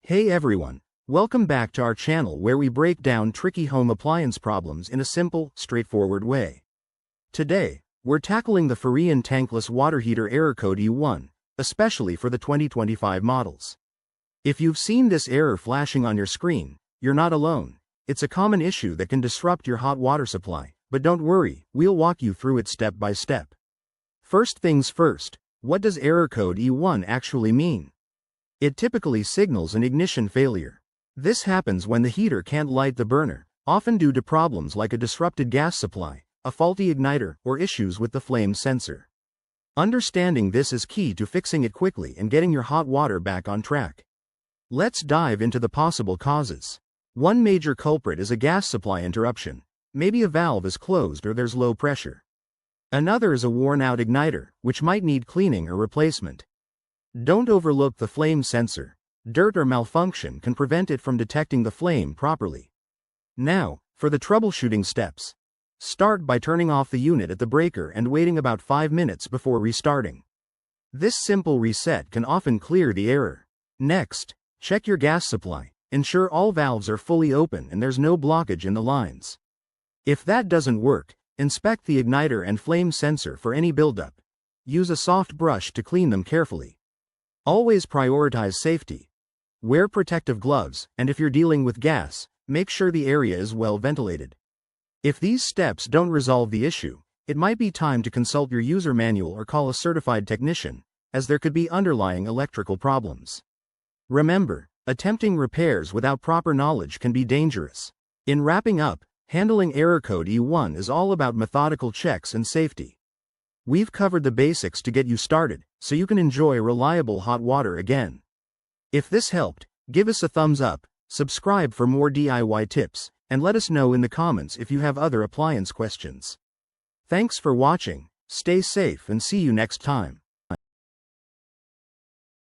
Hey everyone, welcome back to our channel where we break down tricky home appliance problems in a simple, straightforward way. Today, we're tackling the Furrion tankless water heater error code E1, especially for the 2025 models. If you've seen this error flashing on your screen, you're not alone. It's a common issue that can disrupt your hot water supply, but don't worry, we'll walk you through it step by step. First things first, what does error code E1 actually mean? It typically signals an ignition failure. This happens when the heater can't light the burner, often due to problems like a disrupted gas supply, a faulty igniter, or issues with the flame sensor. Understanding this is key to fixing it quickly and getting your hot water back on track. Let's dive into the possible causes. One major culprit is a gas supply interruption. Maybe a valve is closed or there's low pressure. Another is a worn-out igniter, which might need cleaning or replacement. Don't overlook the flame sensor. Dirt or malfunction can prevent it from detecting the flame properly. Now, for the troubleshooting steps. Start by turning off the unit at the breaker and waiting about 5 minutes before restarting. This simple reset can often clear the error. Next, check your gas supply. Ensure all valves are fully open and there's no blockage in the lines. If that doesn't work, inspect the igniter and flame sensor for any buildup. Use a soft brush to clean them carefully. Always prioritize safety. Wear protective gloves, and if you're dealing with gas, make sure the area is well ventilated. If these steps don't resolve the issue, it might be time to consult your user manual or call a certified technician, as there could be underlying electrical problems. Remember, attempting repairs without proper knowledge can be dangerous. In wrapping up, handling error code E1 is all about methodical checks and safety. We've covered the basics to get you started, so you can enjoy reliable hot water again. If this helped, give us a thumbs up, subscribe for more DIY tips, and let us know in the comments if you have other appliance questions. Thanks for watching, stay safe and see you next time.